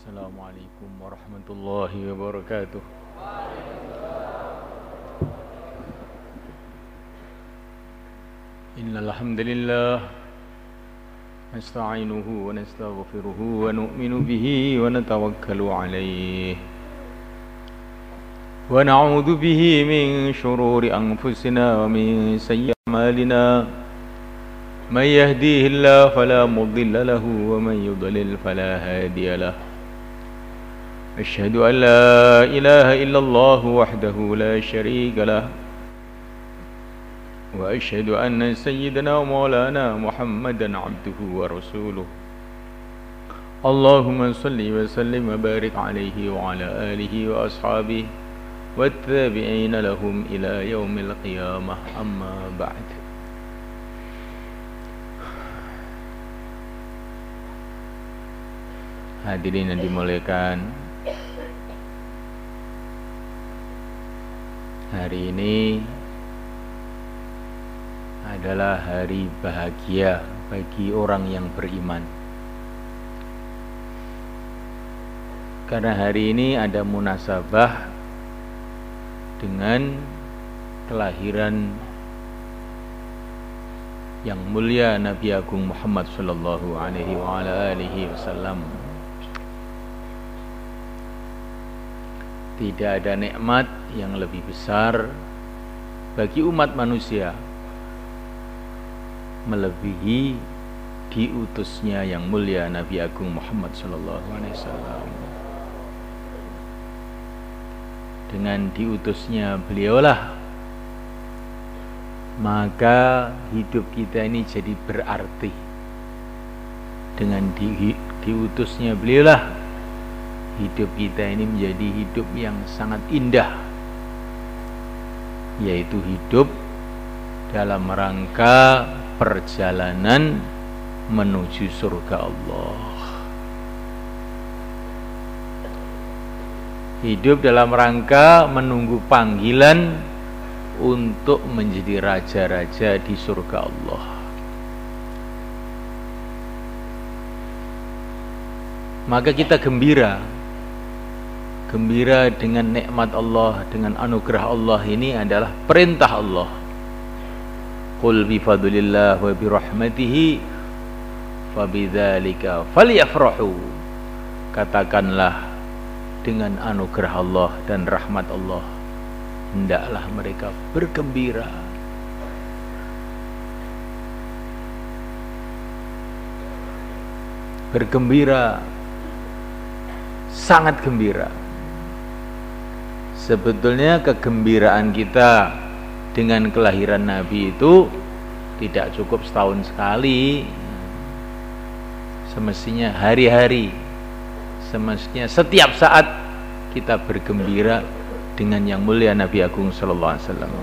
Assalamualaikum warahmatullahi wabarakatuh. Innal hamdalillah nasta'inuhu wa nastaghfiruhu wa nu'minu bihi wa natawakkalu alayhi wa na'udzu bihi min shururi anfusina wa min sayyi'ati a'malina. Man yahdihillahu fala mudilla lahu wa man yudlil fala hadiya lahu. أشهد أن لا إله إلا الله وحده لا شريك له وأشهد أن سيدنا ومولانا محمدا عبده ورسوله اللهم صل وسلم وبارك عليه وعلى آله وأصحابه والتابعين لهم إلى يوم القيامة أما بعد. Hadirin yang dimuliakan, hari ini adalah hari bahagia bagi orang yang beriman. Karena hari ini ada munasabah dengan kelahiran yang mulia Nabi Agung Muhammad sallallahu alaihi wasallam. Tidak ada nikmat yang lebih besar bagi umat manusia melebihi diutusnya yang mulia Nabi Agung Muhammad sallallahu alaihi wasallam. Dengan diutusnya beliaulah maka hidup kita ini jadi berarti. Dengan diutusnya beliaulah hidup kita ini menjadi hidup yang sangat indah, yaitu hidup dalam rangka perjalanan menuju surga Allah. Hidup dalam rangka menunggu panggilan untuk menjadi raja-raja di surga Allah. Maka kita gembira dengan nikmat Allah, dengan anugerah Allah. Ini adalah perintah Allah. Qul bi fadlillah wa bi rahmatihi fabidzalika falyafrahu. Katakanlah, dengan anugerah Allah dan rahmat Allah hendaklah mereka bergembira. Bergembira, sangat gembira. Sebetulnya kegembiraan kita dengan kelahiran Nabi itu tidak cukup setahun sekali. Semestinya hari-hari, semestinya setiap saat kita bergembira dengan yang mulia Nabi Agung sallallahu alaihi wasallam.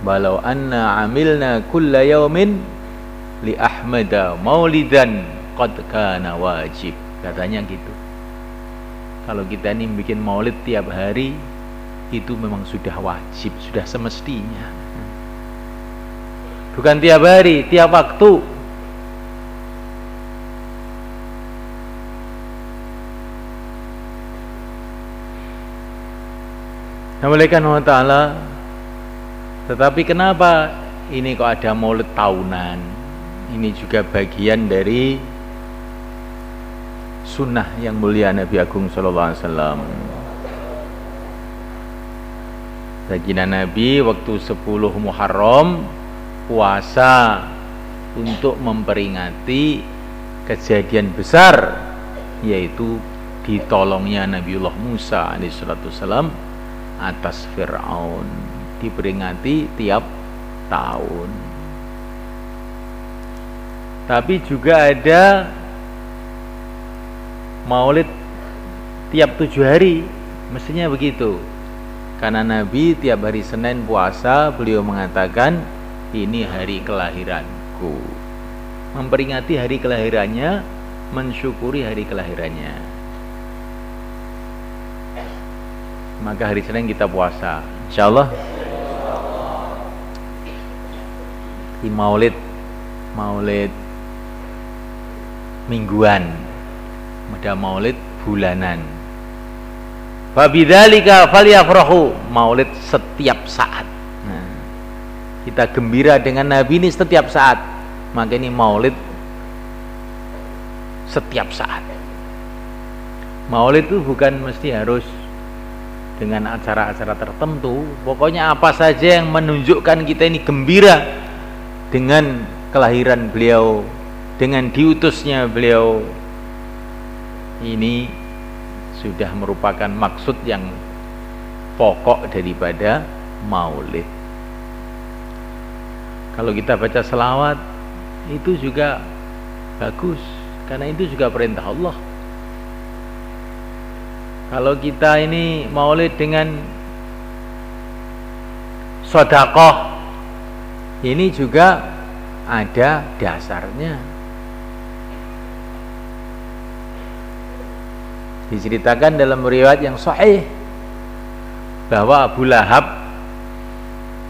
Walau anna amilna kulla yaumin li ahmada maulidan qad kana wajib. Katanya gitu. Kalau kita ini bikin maulid tiap hari, itu memang sudah wajib, sudah semestinya. Bukan tiap hari, tiap waktu. Alhamdulillah ta'ala. Tetapi kenapa ini kok ada maulid tahunan? Ini juga bagian dari sunnah yang mulia Nabi Agung sallallahu alaihi wasallam. Baginda Nabi waktu 10 Muharram puasa untuk memperingati kejadian besar, yaitu ditolongnya Nabiullah Musa alaihissalam atas Fir'aun. Diperingati tiap tahun. Tapi juga ada maulid tiap 7 hari, mestinya begitu. Karena Nabi tiap hari Senin puasa, beliau mengatakan ini hari kelahiranku. Memperingati hari kelahirannya, mensyukuri hari kelahirannya. Maka hari Senin kita puasa, insyaallah. Di maulid mingguan, ada maulid bulanan. Fa bidzalika falyafrahu, maulid setiap saat. Nah, kita gembira dengan Nabi ini setiap saat. Maka ini maulid setiap saat. Maulid itu bukan mesti harus dengan acara-acara tertentu. Pokoknya apa saja yang menunjukkan kita ini gembira dengan kelahiran beliau, dengan diutusnya beliau, ini sudah merupakan maksud yang pokok daripada maulid. Kalau kita baca selawat itu juga bagus, karena itu juga perintah Allah. Kalau kita ini maulid dengan sedekah, ini juga ada dasarnya. Diceritakan dalam riwayat yang sahih bahwa Abu Lahab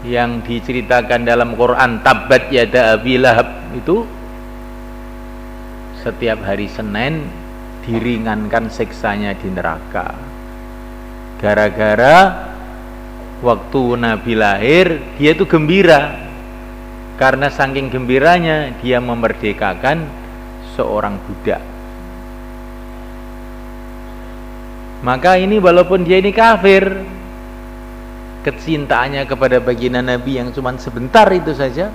yang diceritakan dalam Quran, tabbat yada Abi Lahab, itu setiap hari Senin diringankan siksanya di neraka gara-gara waktu Nabi lahir dia itu gembira, karena saking gembiranya dia memerdekakan seorang budak. Maka ini walaupun dia ini kafir, kecintaannya kepada baginda Nabi yang cuma sebentar itu saja,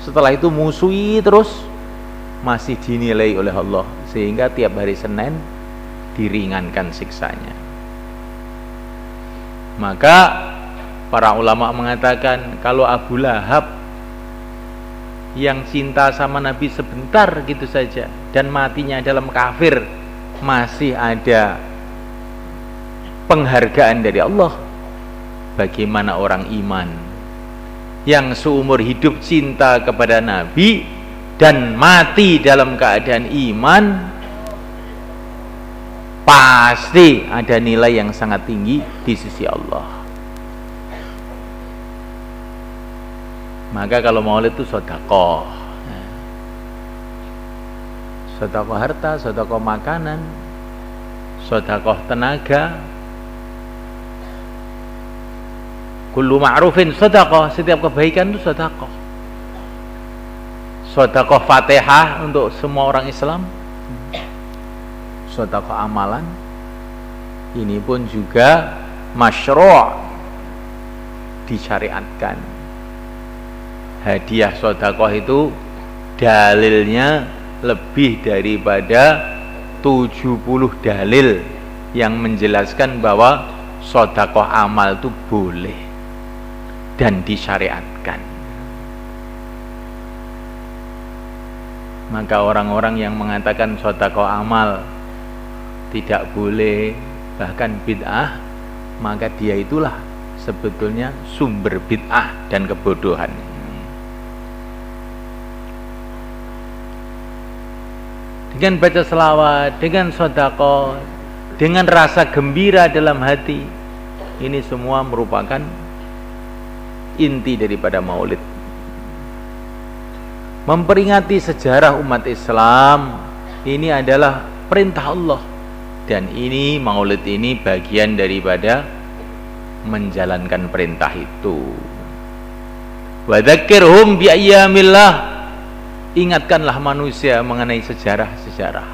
setelah itu musuhi terus, masih dinilai oleh Allah, sehingga tiap hari Senin diringankan siksanya. Maka para ulama mengatakan kalau Abu Lahab yang cinta sama Nabi sebentar gitu saja dan matinya dalam kafir, masih ada penghargaan dari Allah. Bagaimana orang iman yang seumur hidup cinta kepada Nabi dan mati dalam keadaan iman, pasti ada nilai yang sangat tinggi di sisi Allah. Maka kalau maulid itu sedekah, sedekah harta, sedekah makanan, sedekah tenaga. Kullu ma'rufin sedekah, setiap kebaikan itu sedekah. Sedekah Fatihah untuk semua orang Islam, sedekah amalan, ini pun juga masyru', disyariatkan. Hadiah sedekah itu dalilnya lebih daripada 70 dalil yang menjelaskan bahwa sedekah amal itu boleh dan disyariatkan. Maka orang-orang yang mengatakan sedekah amal tidak boleh, bahkan bid'ah, maka dia itulah sebetulnya sumber bid'ah dan kebodohan. Dengan baca selawat, dengan sedekah, dengan rasa gembira dalam hati, ini semua merupakan inti daripada maulid. Memperingati sejarah umat Islam ini adalah perintah Allah, dan ini maulid ini bagian daripada menjalankan perintah itu. Wa dzakirhum bi ayyamillah, ingatkanlah manusia mengenai sejarah-sejarah.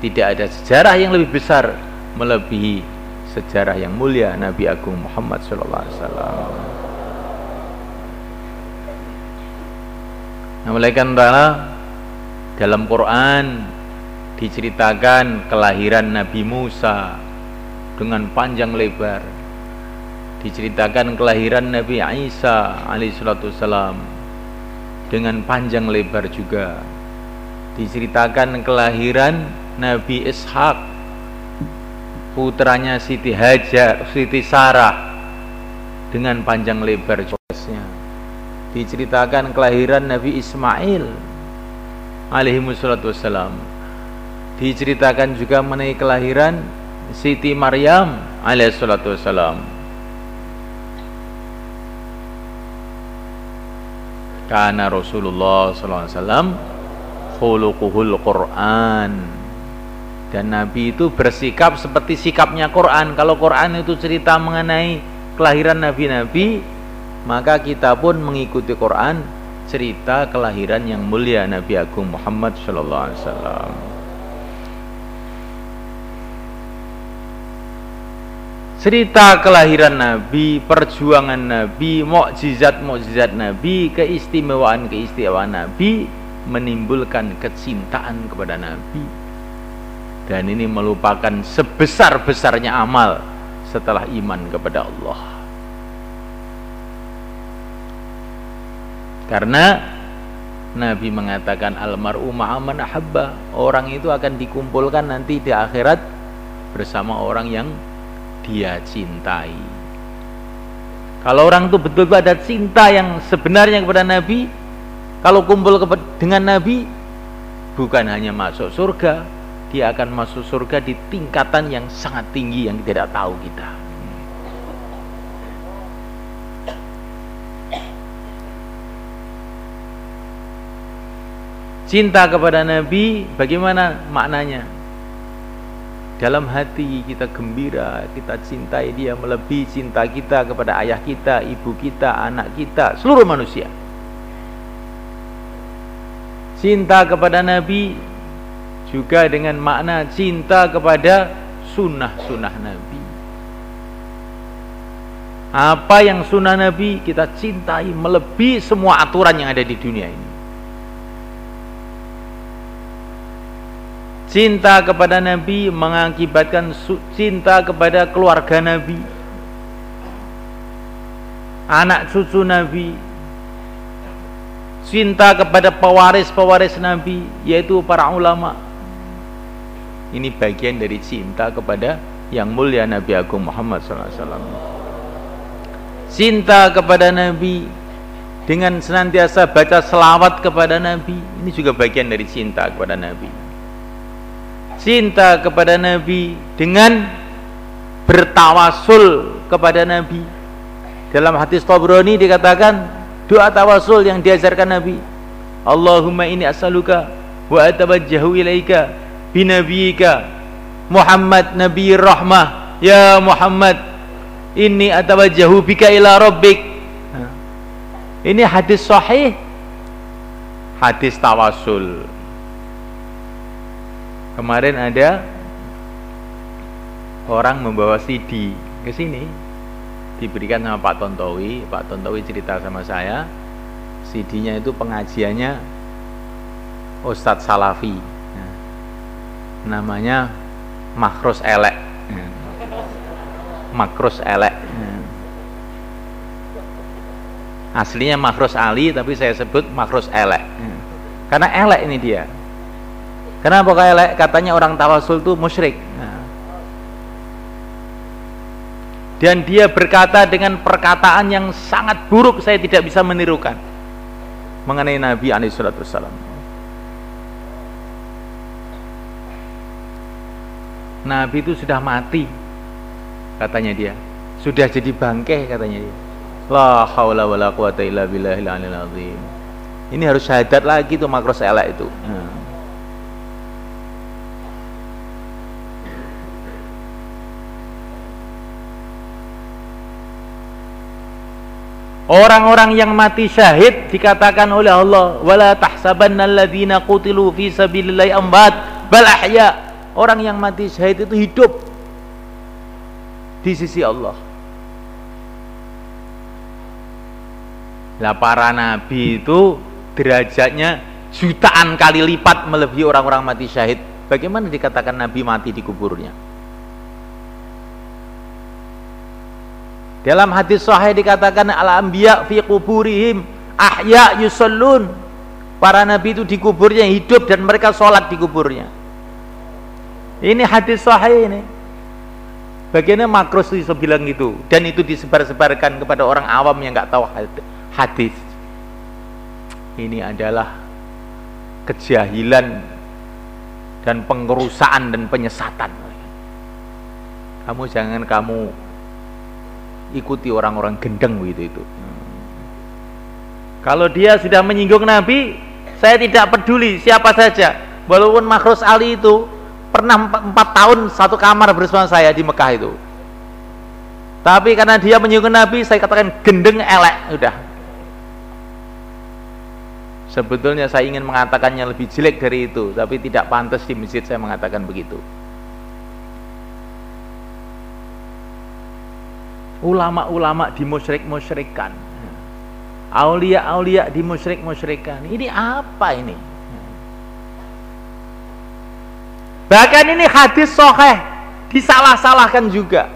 Tidak ada sejarah yang lebih besar melebihi sejarah yang mulia Nabi Agung Muhammad sallallahu alaihi wasallam. Nah, oleh karena dalam Quran diceritakan kelahiran Nabi Musa dengan panjang lebar, diceritakan kelahiran Nabi Isa alaihissalam dengan panjang lebar juga, diceritakan kelahiran Nabi Ishak putranya Siti Hajar, Siti Sarah dengan panjang lebar jelasnya. Diceritakan kelahiran Nabi Ismail alaihissalam. Diceritakan juga mengenai kelahiran Siti Maryam alaihissalam. Karena Rasulullah sallallahu alaihi wasallam khuluquhul Quran. Dan Nabi itu bersikap seperti sikapnya Quran. Kalau Quran itu cerita mengenai kelahiran nabi-nabi, maka kita pun mengikuti Quran, cerita kelahiran yang mulia Nabi Agung Muhammad sallallahu alaihi wasallam. Cerita kelahiran Nabi, perjuangan Nabi, mukjizat-mukjizat Nabi, keistimewaan-keistimewaan Nabi menimbulkan kecintaan kepada Nabi. Dan ini melupakan sebesar-besarnya amal setelah iman kepada Allah. Karena Nabi mengatakan almar'u ma'a man ahabba, orang itu akan dikumpulkan nanti di akhirat bersama orang yang dia cintai. Kalau orang itu betul-betul ada cinta yang sebenarnya kepada Nabi, kalau kumpul dengan Nabi, bukan hanya masuk surga, dia akan masuk surga di tingkatan yang sangat tinggi yang tidak tahu kita. Cinta kepada Nabi, bagaimana maknanya? Dalam hati kita gembira, kita cintai dia melebihi cinta kita kepada ayah kita, ibu kita, anak kita, seluruh manusia. Cinta kepada Nabi juga dengan makna cinta kepada sunnah-sunnah Nabi. Apa yang sunnah Nabi kita cintai melebihi semua aturan yang ada di dunia ini. Cinta kepada Nabi mengakibatkan cinta kepada keluarga Nabi, anak cucu Nabi, cinta kepada pewaris-pewaris Nabi, yaitu para ulama. Ini bagian dari cinta kepada yang mulia Nabi Agung Muhammad SAW. Cinta kepada Nabi dengan senantiasa baca selawat kepada Nabi, ini juga bagian dari cinta kepada Nabi. Cinta kepada Nabi dengan bertawasul kepada Nabi. Dalam hadis Tabrani dikatakan doa tawasul yang diajarkan Nabi, Allahumma inni as'aluka wa atawajjahu ilaika binabiyika Muhammad nabiyir rahmah, ya Muhammad inni atawajjahu bika ila rabbik. Ini hadis sahih, hadis tawasul. Kemarin ada orang membawa CD ke sini, diberikan sama Pak Tontowi. Pak Tontowi cerita sama saya, CD-nya itu pengajiannya Ustadz Salafi, namanya Makros Elek. Makros Elek. Aslinya Makros Ali, tapi saya sebut Makros Elek. Karena elek ini dia. Kenapa kayak katanya orang tawasul itu musyrik. Dan dia berkata dengan perkataan yang sangat buruk, saya tidak bisa menirukan, mengenai Nabi SAW. Nabi itu sudah mati, katanya dia, sudah jadi bangkai, katanya dia. La haula wala quwata illa billahil aliyil azim. Ini harus syahadat lagi tuh Makros Elek itu. Orang-orang yang mati syahid dikatakan oleh Allah, wala tahsabannalladzina qutilu fi sabilillahi amwat bal ahya. Orang yang mati syahid itu hidup di sisi Allah. Lah para nabi itu derajatnya jutaan kali lipat melebihi orang-orang mati syahid. Bagaimana dikatakan nabi mati di kuburnya? Dalam hadis sahih dikatakan al-anbiya fi quburihim ahya yusallun. Para nabi itu di kuburnya hidup dan mereka sholat di kuburnya. Ini hadis sahih ini. Bagaimana Makros bisa bilang gitu, dan itu disebar-sebarkan kepada orang awam yang nggak tahu hadis. Ini adalah kejahilan dan pengerusaan dan penyesatan. Kamu ikuti orang-orang gendeng gitu itu. Kalau dia sudah menyinggung Nabi, Saya tidak peduli siapa saja, walaupun Makhrus Ali itu pernah 4 tahun satu kamar bersama saya di Mekah itu. Tapi karena dia menyinggung Nabi, saya katakan gendeng elek, udah. Sebetulnya saya ingin mengatakannya lebih jelek dari itu, tapi tidak pantas di masjid saya mengatakan begitu. Ulama-ulama dimusyrik-musyrikkan, aulia-aulia dimusyrik-musyrikkan. Ini apa ini? Bahkan ini hadis sahih disalah-salahkan juga.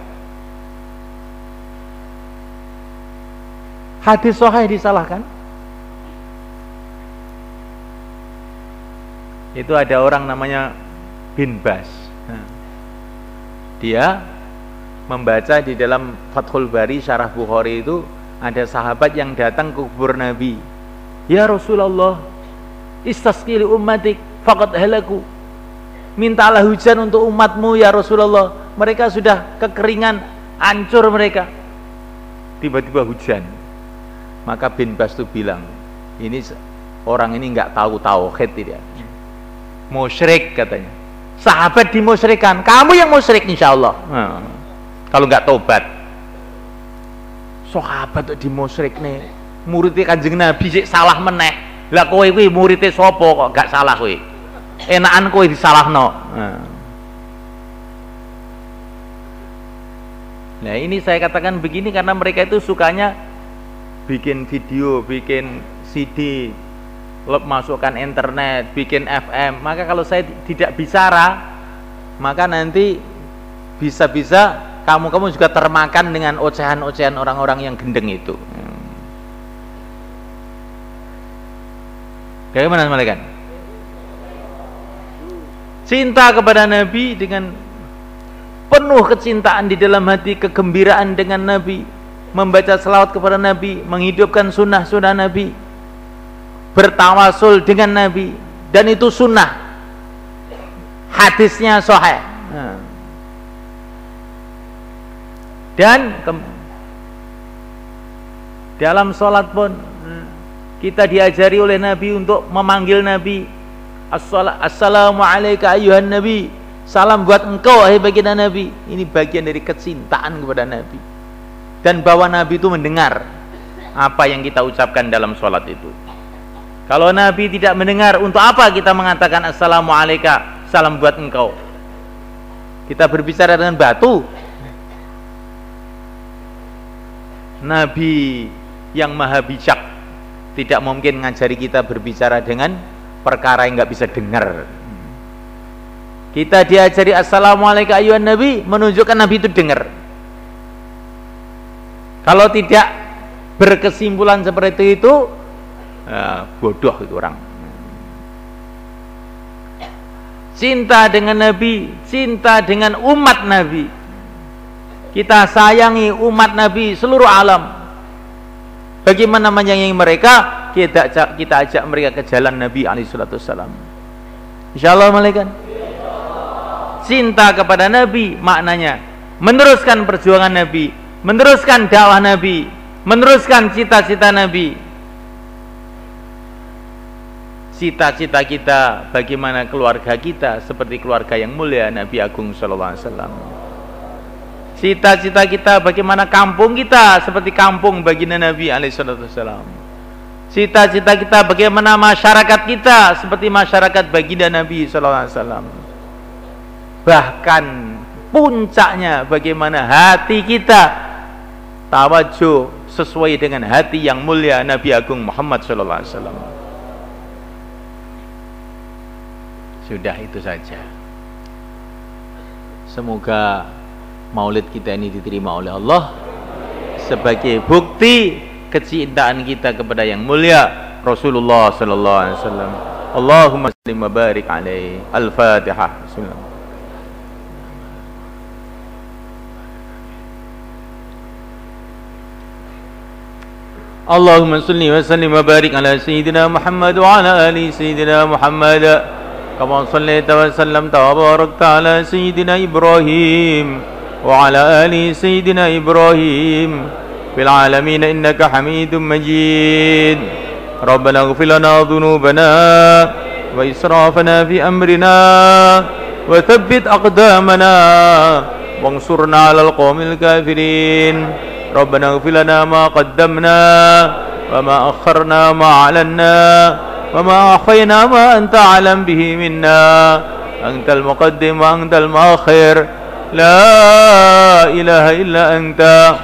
Hadis sahih disalahkan. Itu ada orang namanya Bin Bas. Dia membaca di dalam Fathul Bari Syarah Bukhari itu, ada sahabat yang datang ke kubur Nabi. Ya Rasulullah, istasqi li ummatik faqad halaku. Mintalah hujan untuk umatmu ya Rasulullah, mereka sudah kekeringan, hancur mereka. Tiba-tiba hujan. Maka Bin Bas itu bilang, ini orang ini nggak tahu tauhid tidak. Musyrik katanya. Sahabat dimusyrikan, kamu yang musyrik insyaallah. Kalau nggak tobat. Sahabat tuh dimusyrik nih. Muridnya Kanjeng Nabi sih salah meneh. Lah kowe kuwi muridnya sapa kok gak salah kowe? Enakan kowe disalahno. Nah, ini saya katakan begini karena mereka itu sukanya bikin video, bikin CD, masukkan internet, bikin FM. Maka kalau saya tidak bicara, maka nanti bisa-bisa kamu juga termakan dengan ocehan-ocehan orang-orang yang gendeng itu. Bagaimana malaikat? Cinta kepada Nabi dengan penuh kecintaan di dalam hati, kegembiraan dengan Nabi, membaca selawat kepada Nabi, menghidupkan sunnah-sunnah Nabi, bertawasul dengan Nabi, dan itu sunnah, hadisnya sahih. Dan dalam sholat pun kita diajari oleh Nabi untuk memanggil Nabi, Assalamualaikum ayuhan Nabi, salam buat engkau wahai baginda Nabi. Ini bagian dari kecintaan kepada Nabi, dan bahwa Nabi itu mendengar apa yang kita ucapkan dalam sholat itu. Kalau Nabi tidak mendengar, untuk apa kita mengatakan Assalamualaikum, salam buat engkau? Kita berbicara dengan batu. Nabi yang maha bijak tidak mungkin ngajari kita berbicara dengan perkara yang nggak bisa dengar. Kita diajari Assalamualaikum ayuhan Nabi, menunjukkan Nabi itu dengar. Kalau tidak berkesimpulan seperti itu, bodoh itu orang. Cinta dengan Nabi, cinta dengan umat Nabi. Kita sayangi umat Nabi seluruh alam. Bagaimana menyayangi mereka? Kita ajak mereka ke jalan Nabi alaihissalam. Insyaallah malaikat. Cinta kepada Nabi maknanya meneruskan perjuangan Nabi, meneruskan dakwah Nabi, meneruskan cita-cita Nabi. Cita-cita kita bagaimana keluarga kita seperti keluarga yang mulia Nabi Agung sallallahu alaihi wasallam. Cita-cita kita bagaimana kampung kita seperti kampung baginda Nabi alaihi wasallam. Cita-cita kita bagaimana masyarakat kita seperti masyarakat baginda Nabi sallallahu alaihi wasallam. Bahkan puncaknya bagaimana hati kita tawajuh sesuai dengan hati yang mulia Nabi Agung Muhammad sallallahu alaihi wasallam. Sudah itu saja. Semoga maulid kita ini diterima oleh Allah sebagai bukti kecintaan kita kepada yang mulia Rasulullah sallallahu alaihi wasallam. Allahumma salli wa barik alaihi. Al-Fatihah. Bismillah. Allahumma salli wa sallim wa barik ala sayyidina Muhammad wa ala ali sayyidina Muhammad kama sallaita wa sallamta wa barakta ala sayyidina Ibrahim وعلى آل سيدنا إبراهيم في العالمين إنك حميد مجيد ربنا اغفر لنا ذنوبنا وإسرافنا في أمرنا وثبت أقدامنا وانصرنا على القوم الكافرين ربنا اغفر لنا ما قدمنا وما أخرنا ما أعلنا وما أخفينا ما أنت أعلم به منا أنت المقدم وأنت المؤخر لا إله إلا أنت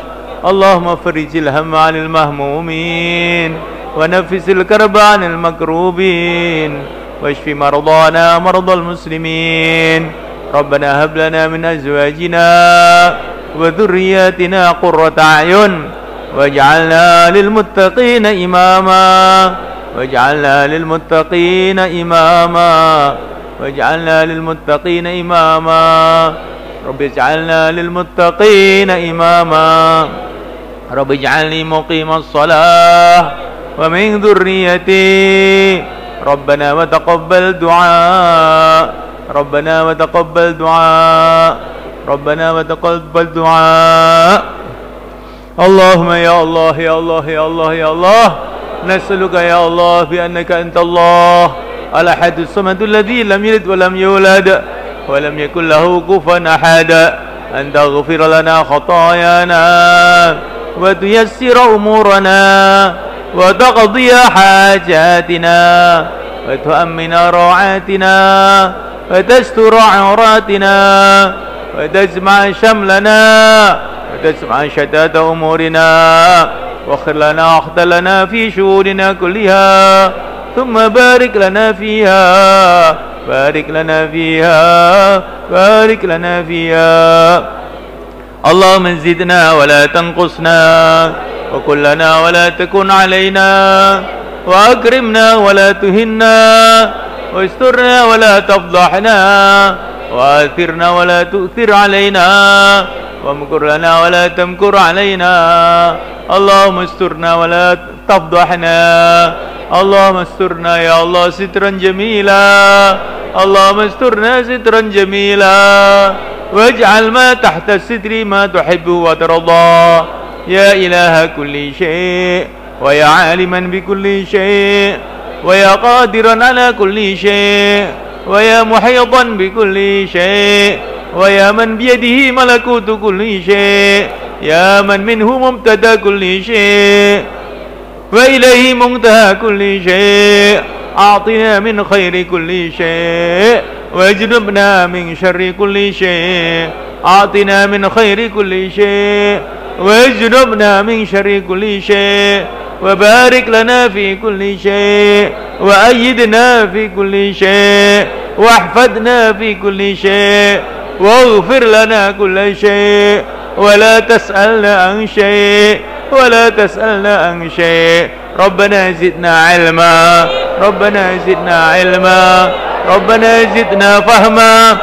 اللهم فرج الهم عن المهمومين ونفس الكرب عن المكروبين واشف مرضانا مرضى المسلمين ربنا هب لنا من أزواجنا وذرياتنا قرة أعين واجعلنا للمتقين إماما واجعلنا للمتقين إماما واجعلنا للمتقين إماما رب اجعلنا للمتقين إماما رب اجعلني مقيم الصلاة ومن ذريتي ربنا وتقبل دعاء ربنا وتقبل دعاء ربنا وتقبل دعاء اللهم يا الله يا الله يا الله يا الله نسألك يا الله بأنك أنت الله الأحد الصمد الذي لم يلد ولم يولد ولم يكن له كفوا أحد أن تغفر لنا خطايانا وتيسر أمورنا وتقضي حاجاتنا وتؤمن روعاتنا وتستر عوراتنا وتجمع شملنا وتجمع شتات أمورنا واغفر لنا واختلنا في شؤوننا كلها ثم بارك لنا فيها بارك لنا فيها بارك لنا فيها اللهم زدنا ولا تنقصنا وكلنا ولا تكن علينا وأكرمنا ولا تهنا واسترنا ولا تفضحنا وآثرنا ولا تؤثر علينا وامكر لنا ولا تمكر علينا اللهم استرنا ولا تفضحنا اللهم استرنا يا الله سترا جميلا اللهم استرنا سترا جميلا واجعل ما تحت الستر ما تحب وترضى يا إله كل شيء ويا عالما بكل شيء ويا قادرا على كل شيء ويا محيطا بكل شيء ويا من بيده ملكوت كل شيء يا من منه مبتدأ كل شيء وإليه منتهى كل شيء أعطنا من خير كل شيء واجنبنا من شر كل شيء أعطنا من خير كل شيء واجنبنا من شر كل شيء وبارك لنا في كل شيء وأيدنا في كل شيء واحفظنا في كل شيء واغفر لنا كل شيء ولا تسألنا عن شيء ولا تسألنا عن شيء ربنا زدنا علما ربنا زدنا علما ربنا زدنا فهما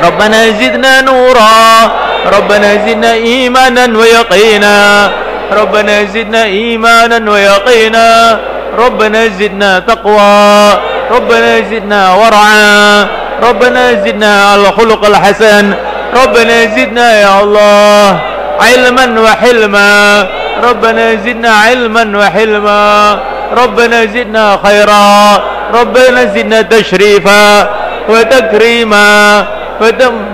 ربنا زدنا نورا ربنا زدنا إيمانا ويقينا ربنا زدنا إيمانا ويقينا ربنا زدنا تقوى ربنا زدنا ورعا ربنا زدنا الخلق الحسن ربنا زدنا يا الله علما وحلما ربنا زدنا علما وحلما ربنا زدنا خيرا ربنا زدنا تشريفا وتكريما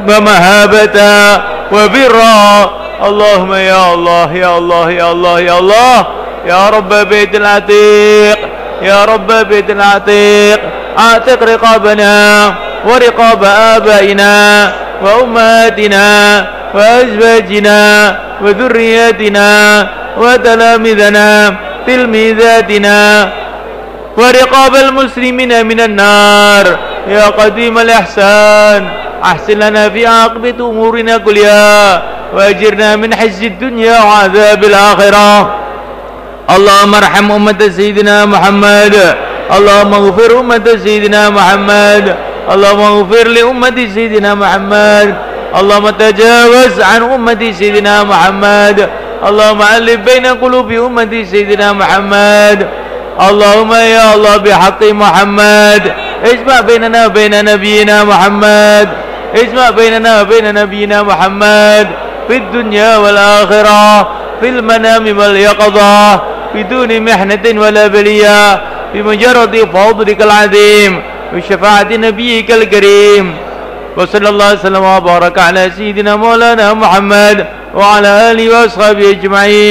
ومهابة وبرا اللهم يا الله يا الله يا الله يا الله يا رب بيت العتيق يا رب بيت العتيق اعتق رقابنا ورقاب آبائنا وأمهاتنا وأزواجنا وذرياتنا وتلامذنا تلميذاتنا ورقاب المسلمين من النار يا قديم الإحسان أحسن لنا في عاقبة أمورنا كلها وأجرنا من حز الدنيا وعذاب الآخرة اللهم ارحم أمة سيدنا محمد اللهم اغفر أمة سيدنا محمد اللهم اغفر لأمة سيدنا محمد اللهم تجاوز عن أمة سيدنا محمد اللهم ألف بين قلوب أمة سيدنا محمد اللهم يا الله بحق محمد اجمع بيننا وبين نبينا محمد اجمع بيننا وبين نبينا محمد في الدنيا والآخرة في المنام واليقظة بدون محنة ولا بلية بمجرد فضلك العظيم وشفاعة نبيك الكريم. وصلى الله وسلم وبارك على سيدنا مولانا محمد وعلى آله وأصحابه أجمعين.